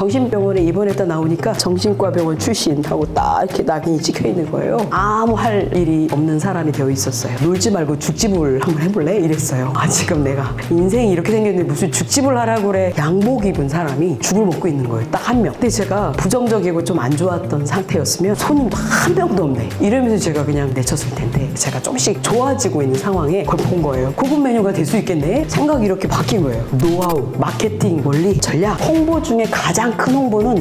정신병원에 입원했다 나오니까 정신과 병원 출신하고 딱 이렇게 낙인이 찍혀 있는 거예요. 아무 할 일이 없는 사람이 되어 있었어요. 놀지 말고 죽집을 한번 해볼래? 이랬어요. 지금 내가 인생이 이렇게 생겼는데 무슨 죽집을 하라고 그래. 양복 입은 사람이 죽을 먹고 있는 거예요. 딱 한 명. 근데 제가 부정적이고 좀 안 좋았던 상태였으면 손님도 한 명도 없네. 이러면서 제가 그냥 내쳤을 텐데 제가 조금씩 좋아지고 있는 상황에 그걸 본 거예요. 고급 메뉴가 될 수 있겠네? 생각이 이렇게 바뀐 거예요. 노하우, 마케팅, 원리, 전략, 홍보 중에 가장 큰 홍보는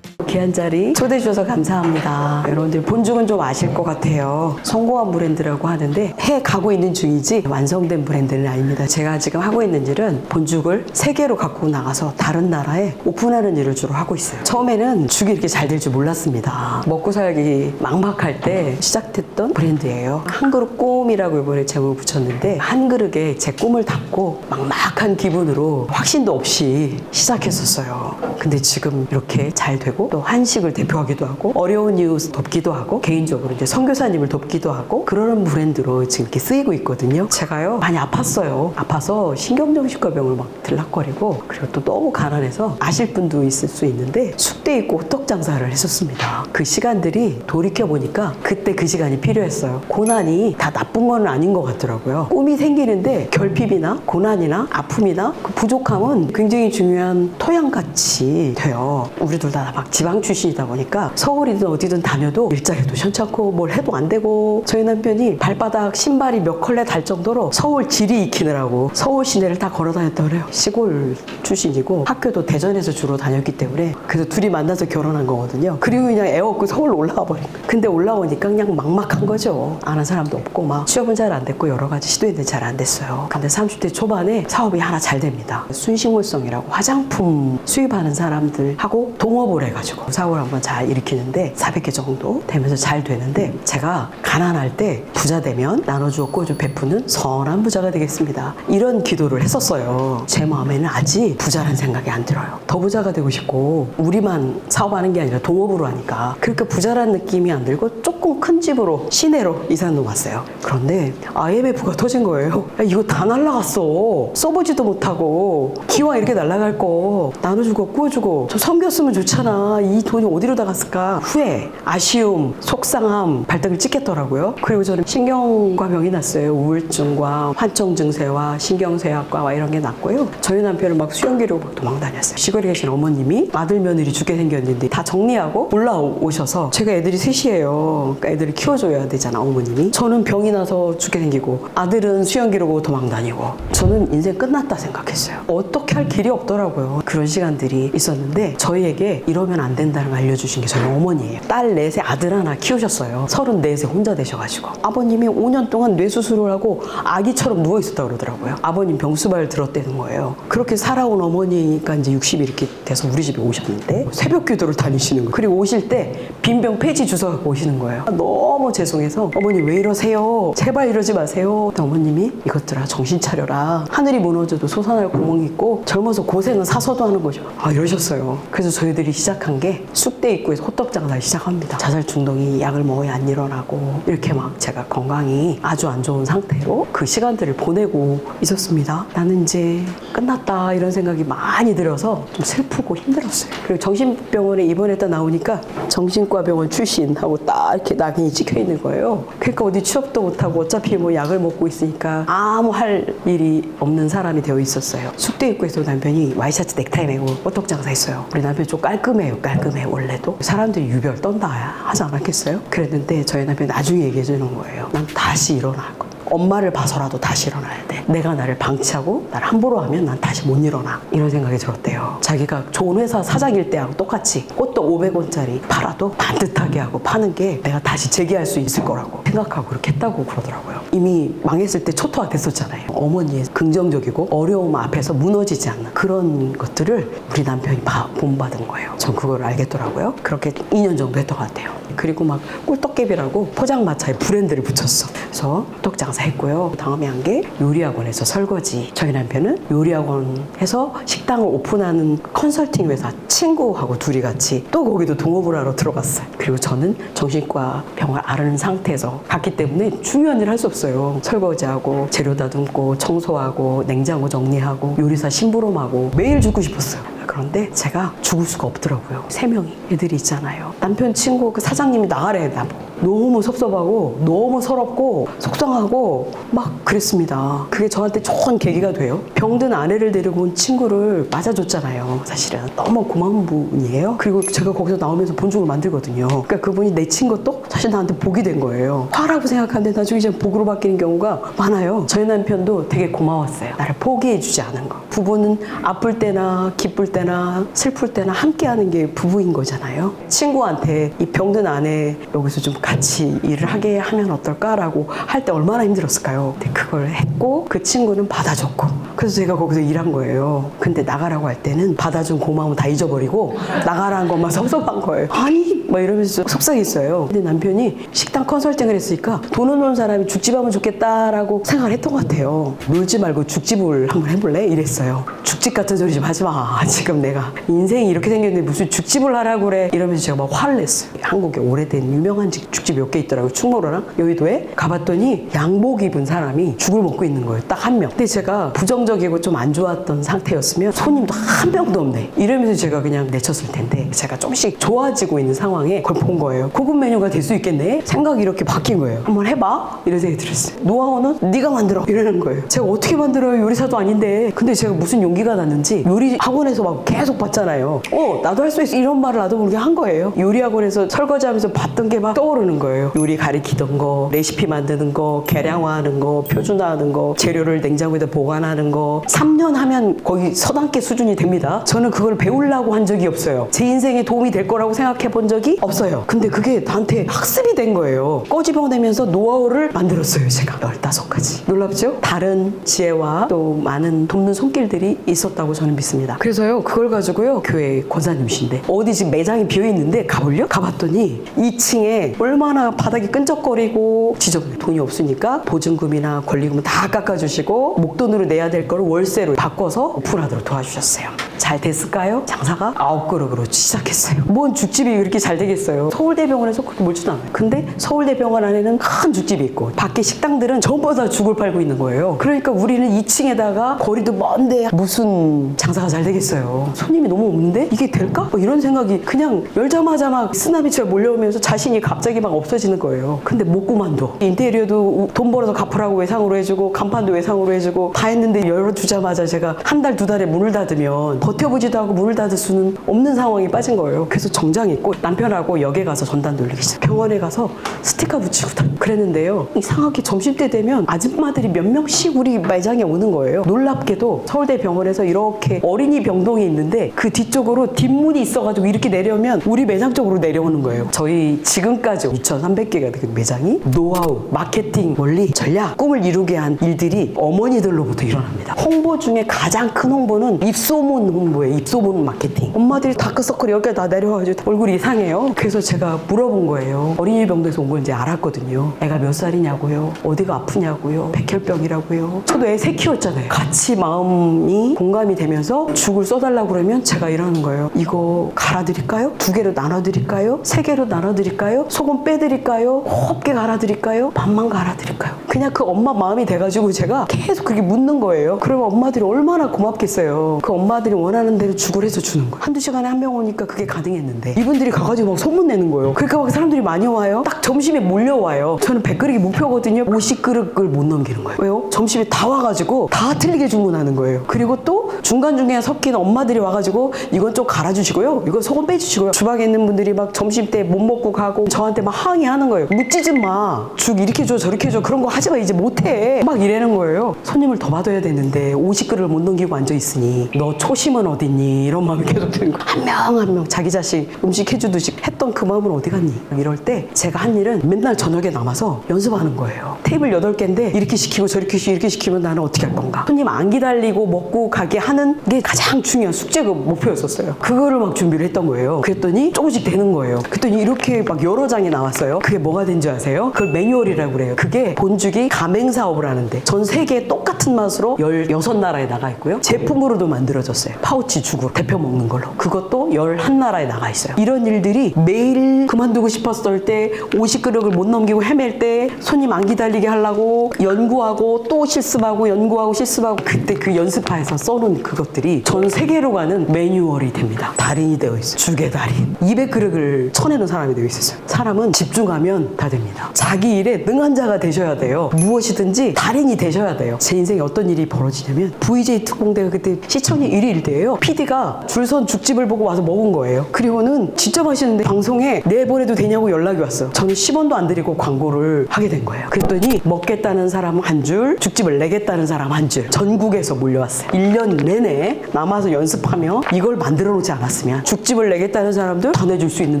귀한 자리 초대해 주셔서 감사합니다. 여러분들 본죽은 좀 아실 것 같아요. 성공한 브랜드라고 하는데 해 가고 있는 중이지 완성된 브랜드는 아닙니다. 제가 지금 하고 있는 일은 본죽을 세계로 갖고 나가서 다른 나라에 오픈하는 일을 주로 하고 있어요. 처음에는 죽이 이렇게 잘 될 줄 몰랐습니다. 먹고 살기 막막할 때 시작됐던 브랜드예요. 한 그릇 꿈이라고 이번에 제목을 붙였는데 한 그릇에 제 꿈을 담고 막막한 기분으로 확신도 없이 시작했었어요. 근데 지금 이렇게 잘 되고 또 한식을 대표하기도 하고 어려운 이유 돕기도 하고 개인적으로 이제 선교사님을 돕기도 하고 그런 브랜드로 지금 이렇게 쓰이고 있거든요. 제가요 많이 아팠어요. 아파서 신경정신과 병을 막 들락거리고 그리고 또 너무 가난해서 아실 분도 있을 수 있는데 숙대 있고 호떡 장사를 했었습니다. 그 시간들이 돌이켜보니까 그때 그 시간이 필요했어요. 고난이 다 나쁜 건 아닌 것 같더라고요. 꿈이 생기는데 결핍이나 고난이나 아픔이나 그 부족함은 굉장히 중요한 토양같이 돼요. 우리 둘 다 막 지방 출신이다 보니까 서울이든 어디든 다녀도 일자리도 현찮고 뭘 해도 안 되고 저희 남편이 발바닥 신발이 몇 컬레 달 정도로 서울 지리 익히느라고 서울 시내를 다 걸어 다녔다 그래요. 시골 출신이고 학교도 대전에서 주로 다녔기 때문에 그래서 둘이 만나서 결혼한 거거든요. 그리고 그냥 애 없고 서울로 올라와 버린 거예요. 근데 올라오니까 그냥 막막한 거죠. 아는 사람도 없고 막 취업은 잘 안 됐고 여러 가지 시도했는데 잘 안 됐어요. 근데 30대 초반에 사업이 하나 잘 됩니다. 순식물성이라고 화장품 수입하는 사람들하고 동업을 해가지고 사업을 한번 잘 일으키는데 400개 정도 되면서 잘 되는데 제가 가난할 때 부자 되면 나눠주었고 좀 베푸는 선한 부자가 되겠습니다. 이런 기도를 했었어요. 제 마음에는 아직 부자란 생각이 안 들어요. 더 부자가 되고 싶고 우리만 사업하는 게 아니라 동업으로 하니까 그러니까 부자란 느낌이 안 들고 조금 큰 집으로 시내로 이사 놓았어요. 그런데 IMF가 터진 거예요. 야, 이거 다 날라갔어. 써보지도 못하고 기왕 이렇게 날라갈 거 나눠주고 구워주고 저 섬겼으면 좋잖아. 이 돈이 어디로 다 갔을까? 후회, 아쉬움, 속상함 발등을 찍겠더라고요. 그리고 저는 신경과 병이 났어요. 우울증과 환청 증세와 신경쇠약과 이런 게 났고요. 저희 남편은 막 수영기로 막 도망다녔어요. 시골에 계신 어머님이 아들 며느리 죽게 생겼는데 다 정리하고 올라오셔서 제가 애들이 셋이에요. 그러니까 애들을 키워줘야 되잖아 어머님이. 저는 병이 나서 죽게 생기고 아들은 수영기로 도망다니고 저는 인생 끝났다 생각했어요. 어떻게 할 길이 없더라고요. 그런 시간들이 있었는데 저희에게 이러면 안 된다는 걸 알려주신 게 저희 어머니예요. 딸 넷에 아들 하나 키우셨어요. 34세 혼자 되셔가지고 아버님이 5년 동안 뇌수술을 하고 아기처럼 누워있었다고 그러더라고요. 아버님 병수발 들었다는 거예요. 그렇게 살아온 어머니니까 이제 60이 이렇게 돼서 우리 집에 오셨는데 새벽 기도를 다니시는 거예요. 그리고 오실 때 빈병 폐지 주워 갖고 오시는 거예요. 너무 죄송해서 어머니 왜 이러세요? 제발 이러지 마세요. 어머님이 이것들아 정신 차려라. 하늘이 무너져도 솟아날 구멍이 있고 젊어서 고생은 사서도 하는 거죠. 이러셨어요. 그래서 저희들이 시작한 게 쑥대 입구에서 호떡 장사를 시작합니다. 자살 중독이 약을 먹어야 안 일어나고 이렇게 막 제가 건강이 아주 안 좋은 상태로 그 시간들을 보내고 있었습니다. 나는 이제 끝났다 이런 생각이 많이 들어서 좀 슬프고 힘들었어요. 그리고 정신병원에 입원했다 나오니까 정신과 병원 출신하고 딱 이렇게 낙인이 찍혀 있는 거예요. 그러니까 어디 취업도 못하고 어차피 뭐 약을 먹고 있으니까 아무 할 일이 없는 사람이 되어 있었어요. 쑥대 입구에서 남편이 와이셔츠 넥타이 메고 호떡 장사했어요. 우리 남편이 좀 깔끔해요. 깔끔해 원래도. 사람들이 유별 떤다 하지 않았겠어요? 그랬는데 저희 남편이 나중에 얘기해 주는 거예요. 난 다시 일어날 거야. 엄마를 봐서라도 다시 일어나야 돼. 내가 나를 방치하고 나를 함부로 하면 난 다시 못 일어나. 이런 생각이 들었대요. 자기가 좋은 회사 사장일 때하고 똑같이 꽃도 500원짜리 팔아도 반듯하게 하고 파는 게 내가 다시 재기할 수 있을 거라고 생각하고 그렇게 했다고 그러더라고요. 이미 망했을 때 초토화 됐었잖아요. 어머니의 긍정적이고 어려움 앞에서 무너지지 않는 그런 것들을 우리 남편이 본받은 거예요. 전 그걸 알겠더라고요. 그렇게 2년 정도 했던 것 같아요. 그리고 막 꿀떡개비라고 포장마차에 브랜드를 붙였어. 그래서 호떡 장사 했고요. 다음에 한 게 요리학원에서 설거지. 저희 남편은 요리학원에서 식당을 오픈하는 컨설팅 회사 친구하고 둘이 같이 또 거기도 동업을 하러 들어갔어요. 그리고 저는 정신과 병을 앓은 상태에서 갔기 때문에 중요한 일 할 수 없어요. 설거지하고 재료 다듬고 청소하고 냉장고 정리하고 요리사 심부름하고 매일 죽고 싶었어요. 그런데 제가 죽을 수가 없더라고요. 3명이 애들이 있잖아요. 남편 친구 그 사장님이 나가래. 나보고. 너무 섭섭하고 너무 서럽고 속상하고 막 그랬습니다. 그게 저한테 좋은 계기가 돼요. 병든 아내를 데리고 온 친구를 맞아줬잖아요. 사실은 너무 고마운 분이에요. 그리고 제가 거기서 나오면서 본죽을 만들거든요. 그러니까 그분이 내친 것도 사실 나한테 복이 된 거예요. 화라고 생각하는데 나중에 이제 복으로 바뀌는 경우가 많아요. 저희 남편도 되게 고마웠어요. 나를 포기해주지 않은 거. 부부는 아플 때나 기쁠 때나 슬플 때나 함께하는 게 부부인 거잖아요. 친구한테 이 병든 아내 여기서 좀 같이 일을 하게 하면 어떨까라고 할 때 얼마나 힘들었을까요? 근데 그걸 했고 그 친구는 받아줬고 그래서 제가 거기서 일한 거예요. 근데 나가라고 할 때는 받아준 고마움 다 잊어버리고 나가라는 것만 섭섭한 거예요. 아니 막 이러면서 속상했어요. 근데 남편이 식당 컨설팅을 했으니까 돈을 놓은 사람이 죽집하면 좋겠다라고 생각을 했던 것 같아요. 놀지 말고 죽집을 한번 해볼래? 이랬어요. 죽집 같은 소리 좀 하지 마. 지금 내가 인생이 이렇게 생겼는데 무슨 죽집을 하라고 그래. 이러면서 제가 막 화를 냈어요. 한국에 오래된 유명한 죽집 몇 개 있더라고요. 충무로랑 여의도에 가봤더니 양복 입은 사람이 죽을 먹고 있는 거예요. 딱 한 명. 근데 제가 부정적이고 좀 안 좋았던 상태였으면 손님도 한 명도 없네. 이러면서 제가 그냥 내쳤을 텐데 제가 조금씩 좋아지고 있는 상황에 그걸 본 거예요. 고급 메뉴가 될 수 있겠네? 생각이 이렇게 바뀐 거예요. 한번 해봐? 이런 생각이 들었어요. 노하우는 네가 만들어. 이러는 거예요. 제가 어떻게 만들어요? 요리사도 아닌데. 근데 제가 무슨 용기가 났는지 요리 학원에서 막 계속 봤잖아요. 나도 할 수 있어. 이런 말을 나도 모르게 한 거예요. 요리 학원에서 설거지하면서 봤던 게 막 떠오르는 거예요. 요리 가리키던 거, 레시피 만드는 거, 계량화하는 거, 표준화하는 거, 재료를 냉장고에다 보관하는 거 3년 하면 거의 서당계 수준이 됩니다. 저는 그걸 배우려고 한 적이 없어요. 제 인생에 도움이 될 거라고 생각해 본 적이 없어요. 근데 그게 나한테 학습이 된 거예요. 꺼집어내면서 노하우를 만들었어요. 제가 15가지. 놀랍죠? 다른 지혜와 또 많은 돕는 손길들이 있었다고 저는 믿습니다. 그래서요 그걸 가지고요 교회 권사님이신데 어디 지금 매장이 비어있는데 가볼려? 가봤더니 2층에 얼마나 바닥이 끈적거리고 지저분해. 돈이 없으니까 보증금이나 권리금은 다 깎아주시고 목돈으로 내야 될 거를 월세로 바꿔서 오픈하도록 도와주셨어요. 잘 됐을까요? 장사가 9그릇으로 시작했어요. 뭔 죽집이 그렇게 잘 되겠어요. 서울대병원에서 그렇게 멀지도 않아요. 근데 서울대병원 안에는 큰 죽집이 있고 밖에 식당들은 전부 다 죽을 팔고 있는 거예요. 그러니까 우리는 2층에다가 거리도 먼데 무슨 장사가 잘 되겠어요. 손님이 너무 없는데 이게 될까? 이런 생각이 그냥 열자마자 막 쓰나미처럼 몰려오면서 자신이 갑자기 막 없어지는 거예요. 근데 못 그만둬. 인테리어도 돈 벌어서 갚으라고 외상으로 해주고 간판도 외상으로 해주고 다 했는데 열어주자마자 제가 한 달, 2달에 문을 닫으면 버텨보지도 하고 문을 닫을 수는 없는 상황이 빠진 거예요. 그래서 정장 입고 남편하고 역에 가서 전단 돌리기 시작. 병원에 가서 스티커 붙이고 다 그랬는데요. 이상하게 점심때 되면 아줌마들이 몇 명씩 우리 매장에 오는 거예요. 놀랍게도 서울대 병원에서 이렇게 어린이 병동이 있는데 그 뒤쪽으로 뒷문이 있어가지고 이렇게 내려오면 우리 매장 쪽으로 내려오는 거예요. 저희 지금까지 2,300개가 된 매장이 노하우, 마케팅, 원리, 전략, 꿈을 이루게 한 일들이 어머니들로부터 일어납니다. 홍보 중에 가장 큰 홍보는 입소문 홍보예요. 입소문 마케팅. 엄마들이 다크서클이 여기가 다 내려와가지고 얼굴이 이상해요. 그래서 제가 물어본 거예요. 어린이 병동에서 온 걸 이제 알았거든요. 애가 몇 살이냐고요. 어디가 아프냐고요. 백혈병이라고요. 저도 애 3 키웠잖아요. 같이 마음이 공감이 되면서 죽을 써달라고 그러면 제가 이러는 거예요. 이거 갈아드릴까요? 2개로 나눠드릴까요? 3개로 나눠드릴까요? 소금 빼드릴까요? 곱게 갈아드릴까요? 반만 갈아드릴까요? 그냥 그 엄마 마음이 돼가지고 제가 계속 그렇게 묻는 거예요. 그러면 엄마들이 얼마나 고맙겠어요. 그 엄마들이 원하는 대로 죽을 해서 주는 거예요. 한두 시간에 한 명 오니까 그게 가능했는데 이분들이 가가지고 막 소문내는 거예요. 그러니까 막 사람들이 많이 와요. 딱 점심에 몰려와요. 저는 100그릇이 목표거든요. 50그릇을 못 넘기는 거예요. 왜요? 점심에 다 와가지고 다 틀리게 주문하는 거예요. 그리고 또 중간중간에 섞인 엄마들이 와가지고 이건 좀 갈아주시고요. 이건 소금 빼주시고요. 주방에 있는 분들이 막 점심때 못 먹고 가고 저한테 막 항의하는 거예요. 묻지 좀 마. 죽 이렇게 줘 저렇게 줘. 그런 거 하지 마. 이제 못해. 막 이러는 거예요. 손님을 더 받아야 되는데 50그릇을 못 넘기고 앉아있으니 너 초심은 어딨니? 이런 마음이 계속 드는 거예요. 한 명 한 명 자기 자식 음식 해주듯이 했던 그 마음은 어디 갔니? 이럴 때 제가 한 일은 맨날 저녁에 남아서 연습하는 거예요. 테이블 8개인데 이렇게 시키고 저렇게 시키고 이렇게 시키면 나는 어떻게 할 건가? 손님 안 기다리고 먹고 가게 하는 하는 게 가장 중요한 숙제가 목표였었어요. 그거를 막 준비를 했던 거예요. 그랬더니 조금씩 되는 거예요. 그랬더니 이렇게 막 여러 장이 나왔어요. 그게 뭐가 된 줄 아세요? 그걸 매뉴얼이라고 그래요. 그게 본죽이 가맹 사업을 하는데 전 세계에 똑같은 맛으로 16나라에 나가 있고요. 제품으로도 만들어졌어요. 파우치 죽으로 대표 먹는 걸로. 그것도 11나라에 나가 있어요. 이런 일들이 매일 그만두고 싶었을 때 50그릇을 못 넘기고 헤맬 때 손님 안 기다리게 하려고 연구하고 또 실습하고 연구하고 실습하고 그때 그 연습하에서 써놓은 그것들이 전 세계로 가는 매뉴얼이 됩니다. 달인이 되어 있어요. 죽의 달인. 200그릇을 쳐내는 사람이 되어 있었어요. 사람은 집중하면 다 됩니다. 자기 일에 능한 자가 되셔야 돼요. 무엇이든지 달인이 되셔야 돼요. 제 인생에 어떤 일이 벌어지냐면 VJ 특공대가 그때 시청률 1위일 때예요. PD가 줄선 죽집을 보고 와서 먹은 거예요. 그리고는 진짜 맛있는데 방송에 내보내도 되냐고 연락이 왔어요. 저는 10원도 안 드리고 광고를 하게 된 거예요. 그랬더니 먹겠다는 사람 한 줄, 죽집을 내겠다는 사람 한 줄, 전국에서 몰려왔어요. 1년 내내 남아서 연습하며 이걸 만들어 놓지 않았으면 죽집을 내겠다는 사람들 더 내줄 수 있는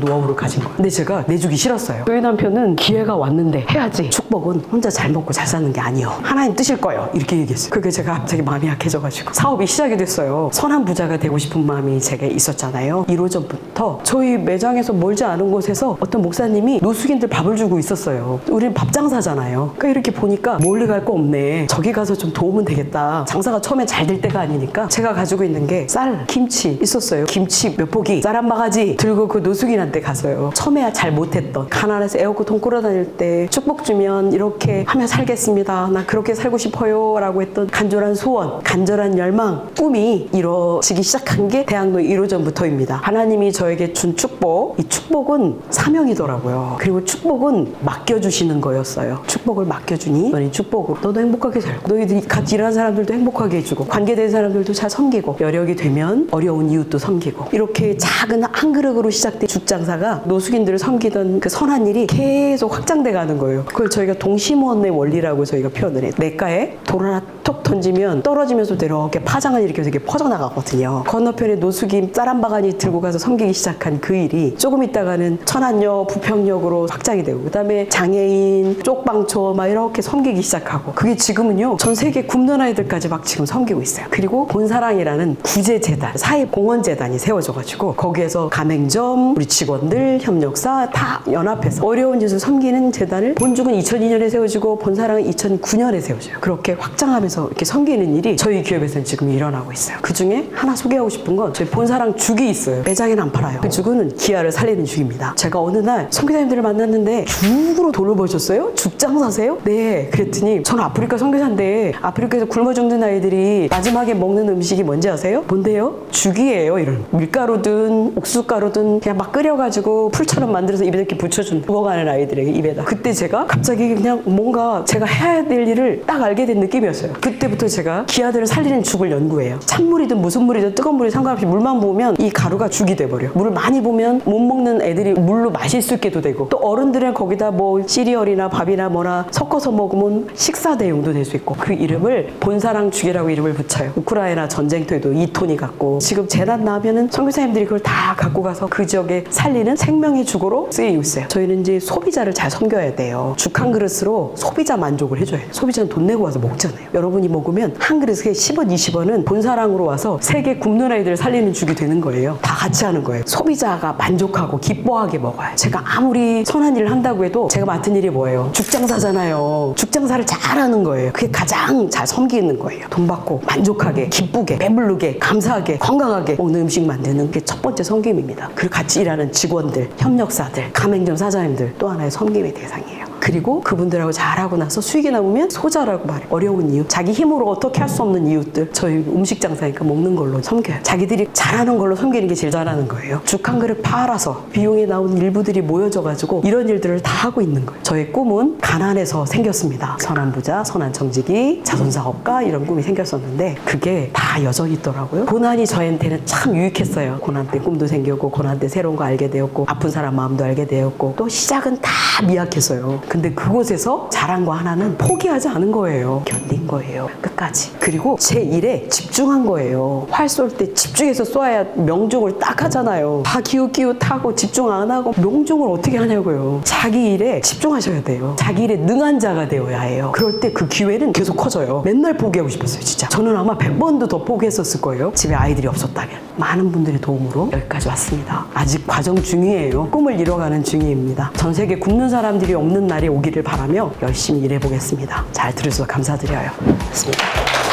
노하우를 가진 거예요. 근데 제가 내주기 싫었어요. 저희 남편은 기회가 왔는데 해야지. 축복은 혼자 잘 먹고 잘 사는 게 아니요. 하나님 뜻일 거예요. 이렇게 얘기했어요. 그게 제가 갑자기 마음이 약해져가지고 사업이 시작이 됐어요. 선한 부자가 되고 싶은 마음이 제게 있었잖아요. 1호 전부터 저희 매장에서 멀지 않은 곳에서 어떤 목사님이 노숙인들 밥을 주고 있었어요. 우리는 밥 장사잖아요. 그러니까 이렇게 보니까 멀리 갈 거 없네. 저기 가서 좀 도우면 되겠다. 장사가 처음에 잘 될 때가 아니니까 제가 가지고 있는 게 쌀, 김치 있었어요. 김치 몇 포기, 쌀 한 바가지 들고 그 노숙인한테 갔어요. 처음에야 잘 못했던 가난해서 에어컨 통 끌어다닐 때 축복 주면 이렇게 하며 살겠습니다. 나 그렇게 살고 싶어요 라고 했던 간절한 소원, 간절한 열망, 꿈이 이루어지기 시작한 게 대학로 1호전부터입니다. 하나님이 저에게 준 축복, 이 축복은 사명이더라고요. 그리고 축복은 맡겨주시는 거였어요. 축복을 맡겨주니 너희 축복으로 너도 행복하게 살고 너희들이 같이 일하는 사람들도 행복하게 해주고 관계된 사람들도 잘 섬기고 여력이 되면 어려운 이웃도 섬기고 이렇게 작은 한 그릇으로 시작된 죽장사가 노숙인들을 섬기던 그 선한 일이 계속 확장돼 가는 거예요. 그걸 저희가 동심원의 원리라고 저희가 표현을 해요. 냇가에 돌 하나 톡 던지면 떨어지면서 이렇게 파장을 일으켜서 이렇게 퍼져나가거든요. 건너편에 노숙인 쌀 한 바가지 들고 가서 섬기기 시작한 그 일이 조금 있다가는 천안역, 부평역으로 확장이 되고 그 다음에 장애인, 쪽방촌 막 이렇게 섬기기 시작하고 그게 지금은요 전 세계 굶는 아이들까지 막 지금 섬기고 있어요. 그리고 본사랑이라는 구제재단, 사회공헌재단이 세워져가지고 거기에서 가맹점, 우리 직원들, 협력사 다 연합해서 어려운 짓을 섬기는 재단을 본죽은 2002년에 세워지고 본사랑은 2009년에 세워져요. 그렇게 확장하면서 이렇게 섬기는 일이 저희 기업에서는 지금 일어나고 있어요. 그 중에 하나 소개하고 싶은 건 저희 본사랑 죽이 있어요. 매장에는 안 팔아요. 그 죽은 기아를 살리는 죽입니다. 제가 어느 날 선교사님들을 만났는데 죽으로 돈을 버셨어요? 죽장사세요? 네. 그랬더니 저는 아프리카 선교사인데 아프리카에서 굶어 죽는 아이들이 마지막에 먹는 음식이 뭔지 아세요? 뭔데요? 죽이에요. 이런 밀가루든 옥수가루든 그냥 막 끓여가지고 풀처럼 만들어서 입에 이렇게 붙여준 죽어가는 아이들에게 입에다. 그때 제가 갑자기 그냥 뭔가 제가 해야 될 일을 딱 알게 된 느낌이었어요. 그때부터 제가 기아들을 살리는 죽을 연구해요. 찬물이든 무슨 물이든 뜨거운 물이 상관없이 물만 부으면 이 가루가 죽이 돼버려. 물을 많이 부으면 못 먹는 애들이 물로 마실 수 있게도 되고 또 어른들은 거기다 뭐 시리얼이나 밥이나 뭐나 섞어서 먹으면 식사 대용도 될 수 있고 그 이름을 본사랑 죽이라고 이름을 붙여요. 우크라이나 전쟁터에도 2톤이 갔고 지금 재난 나면은 선교사님들이 그걸 다 갖고 가서 그 지역에 살리는 생명의 죽으로 쓰이고 있어요. 저희는 이제 소비자를 잘 섬겨야 돼요. 죽 한 그릇으로 소비자 만족을 해줘야 돼요. 소비자는 돈 내고 와서 먹잖아요. 여러분이 먹으면 한 그릇에 10원, 20원은 본사랑으로 와서 세계 굶는 아이들을 살리는 죽이 되는 거예요. 다 같이 하는 거예요. 소비자가 만족하고 기뻐하게 먹어요. 제가 아무리 선한 일을 한다고 해도 제가 맡은 일이 뭐예요? 죽장사잖아요. 죽장사를 잘하는 거예요. 그게 가장 잘 섬기는 거예요. 돈 받고 만족하게, 기쁘게, 배부르게, 감사하게, 건강하게 먹는 음식 만드는 게 첫 번째 섬김입니다. 그리고 같이 일하는 직원들, 협력사들, 가맹점 사장님들 또 하나의 섬김의 대상이에요. 그리고 그분들하고 잘하고 나서 수익이 남으면 소자라고 말해요. 어려운 이웃, 자기 힘으로 어떻게 할 수 없는 이웃들, 저희 음식 장사니까 먹는 걸로 섬겨요. 자기들이 잘하는 걸로 섬기는 게 제일 잘하는 거예요. 죽 한 그릇 팔아서 비용에 나온 일부들이 모여져가지고 이런 일들을 다 하고 있는 거예요. 저의 꿈은 가난에서 생겼습니다. 선한 부자, 선한 정직이, 자선사업가 이런 꿈이 생겼었는데 그게 다 여전히 있더라고요. 고난이 저한테는 참 유익했어요. 고난 때 꿈도 생겼고 고난 때 새로운 거 알게 되었고 아픈 사람 마음도 알게 되었고 또 시작은 다 미약했어요. 근데 그곳에서 잘한 거 하나는 포기하지 않은 거예요. 견딘 거예요. 그러니까 끝까지. 그리고 제 일에 집중한 거예요. 활 쏠 때 집중해서 쏘아야 명중을 딱 하잖아요. 다 기웃기웃하고 집중 안 하고 명중을 어떻게 하냐고요. 자기 일에 집중하셔야 돼요. 자기 일에 능한 자가 되어야 해요. 그럴 때 그 기회는 계속 커져요. 맨날 포기하고 싶었어요, 진짜. 저는 아마 100번도 더 포기했었을 거예요. 집에 아이들이 없었다면. 많은 분들의 도움으로 여기까지 왔습니다. 아직 과정 중이에요. 꿈을 이뤄가는 중입니다. 전 세계 굶는 사람들이 없는 날이 오기를 바라며 열심히 일해보겠습니다. 잘 들으셔서 감사드려요. 고맙습니다.